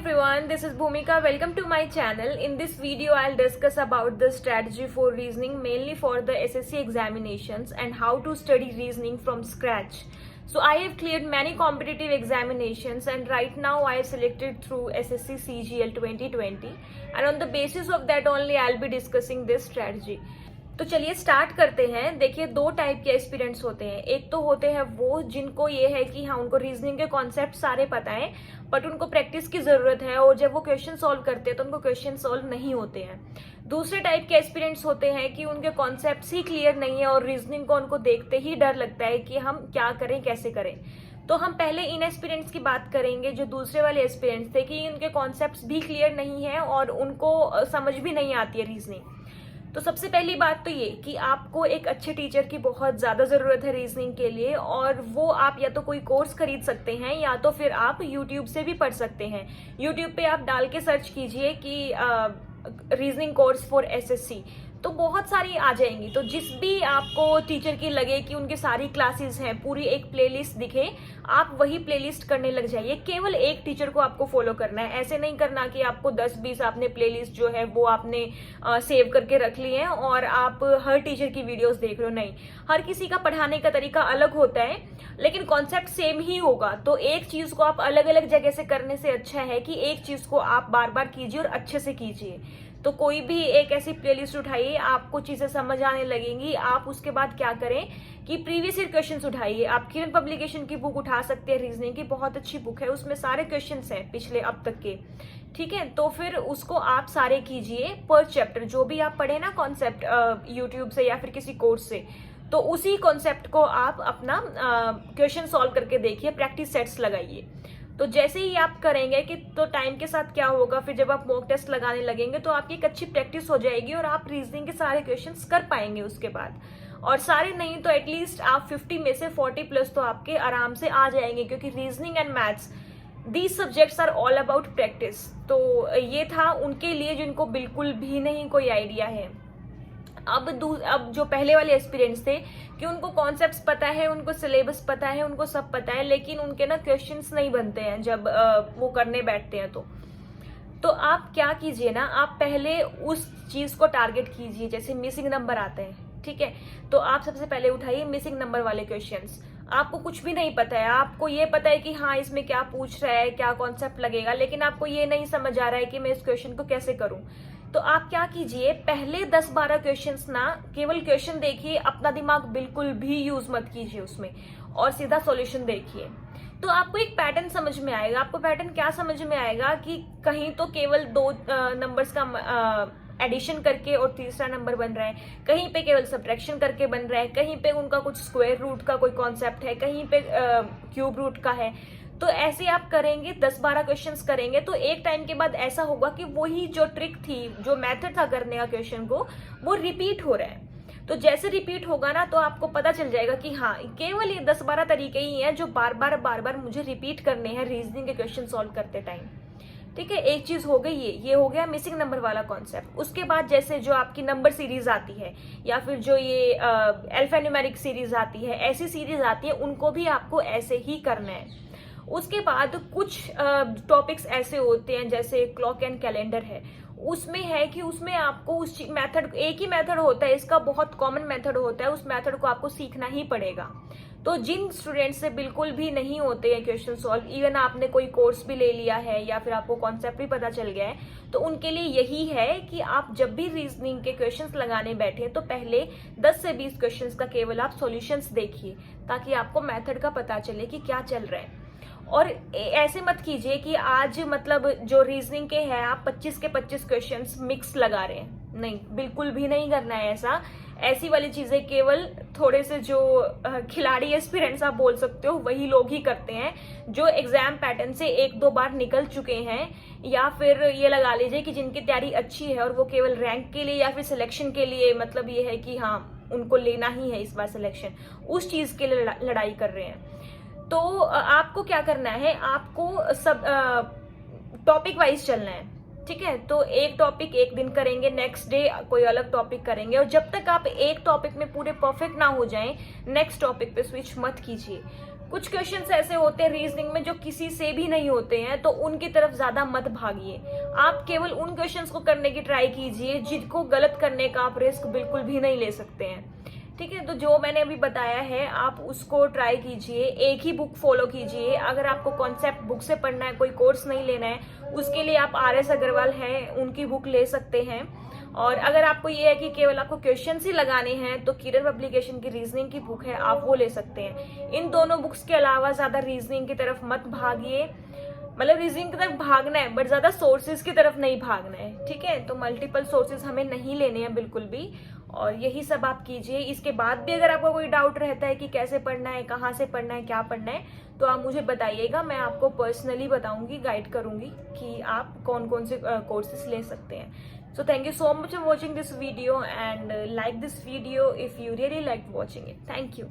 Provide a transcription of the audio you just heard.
everyone, this is Bhumika. Welcome to my channel. In this video, I'll discuss about the strategy for reasoning mainly for the SSC examinations and how to study reasoning from scratch. So I have cleared many competitive examinations and right now I have selected through SSC CGL 2020 and on the basis of that only I'll be discussing this strategy. तो चलिए start करते हैं। देखिए, दो type के aspirants होते हैं। एक तो होते हैं वो जिनको ये है कि हाँ उनको रीजनिंग के कॉन्सेप्ट सारे पता है बट उनको प्रैक्टिस की जरूरत है और जब वो क्वेश्चन सॉल्व करते हैं तो उनको क्वेश्चन सॉल्व नहीं होते हैं। दूसरे टाइप के एस्पिरेंट्स होते हैं कि उनके कॉन्सेप्ट्स ही क्लियर नहीं है और रीजनिंग को उनको देखते ही डर लगता है कि हम क्या करें कैसे करें। तो हम पहले इन एस्पिरेंट्स की बात करेंगे जो दूसरे वाले एस्पिरेंट्स थे कि उनके कॉन्सेप्ट्स भी क्लियर नहीं है और उनको समझ भी नहीं आती है रीजनिंग। तो सबसे पहली बात तो ये कि आपको एक अच्छे टीचर की बहुत ज़्यादा ज़रूरत है रीजनिंग के लिए और वो आप या तो कोई कोर्स खरीद सकते हैं या तो फिर आप यूट्यूब से भी पढ़ सकते हैं। यूट्यूब पे आप डाल के सर्च कीजिए कि रीजनिंग कोर्स फॉर एसएससी तो बहुत सारी आ जाएंगी। तो जिस भी आपको टीचर की लगे कि उनकी सारी क्लासेस हैं, पूरी एक प्लेलिस्ट दिखे, आप वही प्लेलिस्ट करने लग जाइए। केवल एक टीचर को आपको फॉलो करना है। ऐसे नहीं करना कि आपको 10-20 आपने प्लेलिस्ट जो है वो आपने सेव करके रख ली है और आप हर टीचर की वीडियोस देख रहे हो। नहीं, हर किसी का पढ़ाने का तरीका अलग होता है लेकिन कॉन्सेप्ट सेम ही होगा। तो एक चीज को आप अलग अलग जगह से करने से अच्छा है कि एक चीज को आप बार बार कीजिए और अच्छे से कीजिए। तो कोई भी एक ऐसी प्लेलिस्ट उठाइए, आपको चीजें समझ आने लगेंगी। आप उसके बाद क्या करें कि प्रीवियस ईयर क्वेश्चंस उठाइए। आप किरण पब्लिकेशन की बुक उठा सकते हैं, रीजनिंग की बहुत अच्छी बुक है, उसमें सारे क्वेश्चंस हैं पिछले अब तक के। ठीक है, तो फिर उसको आप सारे कीजिए पर चैप्टर। जो भी आप पढ़े ना कॉन्सेप्ट यूट्यूब से या फिर किसी कोर्स से, तो उसी कॉन्सेप्ट को आप अपना क्वेश्चन सॉल्व करके देखिए, प्रैक्टिस सेट्स लगाइए। तो जैसे ही आप करेंगे कि तो टाइम के साथ क्या होगा, फिर जब आप मॉक टेस्ट लगाने लगेंगे तो आपकी एक अच्छी प्रैक्टिस हो जाएगी और आप रीजनिंग के सारे क्वेश्चंस कर पाएंगे उसके बाद। और सारे नहीं तो एटलीस्ट आप 50 में से 40 प्लस तो आपके आराम से आ जाएंगे क्योंकि reasoning and maths these subjects are all about practice. तो ये था उनके लिए जिनको बिल्कुल भी नहीं कोई आइडिया है। अब जो पहले वाले एस्पिरेंट्स थे कि उनको कॉन्सेप्ट्स पता है, उनको सिलेबस पता है, उनको सब पता है लेकिन उनके ना क्वेश्चंस नहीं बनते हैं जब वो करने बैठते हैं। तो आप क्या कीजिए ना, आप पहले उस चीज को टारगेट कीजिए। जैसे मिसिंग नंबर आते हैं, ठीक है, तो आप सबसे पहले उठाइए मिसिंग नंबर वाले क्वेश्चंस। आपको कुछ भी नहीं पता है, आपको ये पता है कि हाँ इसमें क्या पूछ रहा है, क्या कॉन्सेप्ट लगेगा, लेकिन आपको ये नहीं समझ आ रहा है कि मैं इस क्वेश्चन को कैसे करूं। तो आप क्या कीजिए, पहले 10-12 क्वेश्चंस ना केवल क्वेश्चन देखिए, अपना दिमाग बिल्कुल भी यूज मत कीजिए उसमें और सीधा सॉल्यूशन देखिए। तो आपको एक पैटर्न समझ में आएगा। आपको पैटर्न क्या समझ में आएगा कि कहीं तो केवल 2 नंबर्स का एडिशन करके और तीसरा नंबर बन रहा है, कहीं पे केवल सब्ट्रैक्शन करके बन रहा है, कहीं पे उनका कुछ स्क्वायर रूट का कोई कॉन्सेप्ट है, कहीं पे क्यूब रूट का है। तो ऐसे आप करेंगे, 10-12 क्वेश्चंस करेंगे तो एक टाइम के बाद ऐसा होगा कि वही जो ट्रिक थी, जो मेथड था करने का क्वेश्चन को, वो रिपीट हो रहा है। तो जैसे रिपीट होगा ना तो आपको पता चल जाएगा कि हाँ केवल ये 10-12 तरीके ही हैं जो बार बार मुझे रिपीट करने हैं रीजनिंग के क्वेश्चन सॉल्व करते टाइम। ठीक है, एक चीज हो गई, ये हो गया मिसिंग नंबर वाला कॉन्सेप्ट। उसके बाद जैसे जो आपकी नंबर सीरीज आती है या फिर जो ये अल्फान्यूमेरिक सीरीज आती है, ऐसी सीरीज आती है, उनको भी आपको ऐसे ही करना है। उसके बाद कुछ टॉपिक्स ऐसे होते हैं जैसे क्लॉक एंड कैलेंडर है, उसमें है कि उसमें आपको उस मेथड, एक ही मेथड होता है, इसका बहुत कॉमन मेथड होता है, उस मेथड को आपको सीखना ही पड़ेगा। तो जिन स्टूडेंट्स से बिल्कुल भी नहीं होते हैं क्वेश्चन सॉल्व, इवन आपने कोई कोर्स भी ले लिया है या फिर आपको कॉन्सेप्ट भी पता चल गया है, तो उनके लिए यही है कि आप जब भी रीजनिंग के क्वेश्चंस लगाने बैठे तो पहले 10 से 20 क्वेश्चंस का केवल आप सॉल्यूशंस देखिए ताकि आपको मेथड का पता चले कि क्या चल रहा है। और ऐसे मत कीजिए कि आज मतलब जो रीजनिंग के हैं आप 25 के 25 क्वेश्चंस मिक्स लगा रहे हैं। नहीं, बिल्कुल भी नहीं करना है ऐसा। ऐसी वाली चीजें केवल थोड़े से जो खिलाड़ी एस्पिरेंट्स आप बोल सकते हो वही लोग ही करते हैं, जो एग्जाम पैटर्न से 1-2 बार निकल चुके हैं, या फिर ये लगा लीजिए कि जिनकी तैयारी अच्छी है और वो केवल रैंक के लिए या फिर सिलेक्शन के लिए, मतलब ये है कि हाँ उनको लेना ही है इस बार सिलेक्शन, उस चीज के लिए लड़ाई कर रहे हैं। तो आपको क्या करना है, आपको सब टॉपिक वाइज चलना है। ठीक है, तो एक टॉपिक एक दिन करेंगे, नेक्स्ट डे कोई अलग टॉपिक करेंगे और जब तक आप एक टॉपिक में पूरे परफेक्ट ना हो जाएं नेक्स्ट टॉपिक पे स्विच मत कीजिए। कुछ क्वेश्चंस ऐसे होते हैं रीजनिंग में जो किसी से भी नहीं होते हैं, तो उनकी तरफ ज्यादा मत भागिए। आप केवल उन क्वेश्चंस को करने की ट्राई कीजिए जिनको गलत करने का आप रिस्क बिल्कुल भी नहीं ले सकते हैं। ठीक है, तो जो मैंने अभी बताया है आप उसको ट्राई कीजिए, एक ही बुक फॉलो कीजिए। अगर आपको कॉन्सेप्ट बुक से पढ़ना है, कोई कोर्स नहीं लेना है, उसके लिए आप RS अग्रवाल हैं उनकी बुक ले सकते हैं। और अगर आपको ये है कि केवल आपको क्वेश्चंस ही लगाने हैं, तो किरण पब्लिकेशन की रीजनिंग की बुक है, आप वो ले सकते हैं। इन दोनों बुक्स के अलावा ज्यादा रीजनिंग की तरफ मत भागिए, मतलब रीजनिंग की तरफ भागना है बट ज्यादा सोर्सेज की तरफ नहीं भागना है। ठीक है, तो मल्टीपल सोर्सेज हमें नहीं लेने हैं बिल्कुल भी, और यही सब आप कीजिए। इसके बाद भी अगर आपको कोई डाउट रहता है कि कैसे पढ़ना है, कहाँ से पढ़ना है, क्या पढ़ना है, तो आप मुझे बताइएगा, मैं आपको पर्सनली बताऊंगी, गाइड करूंगी कि आप कौन कौन से कोर्सेज ले सकते हैं। So thank you so much for watching this video and like this video if you really like watching it. Thank you.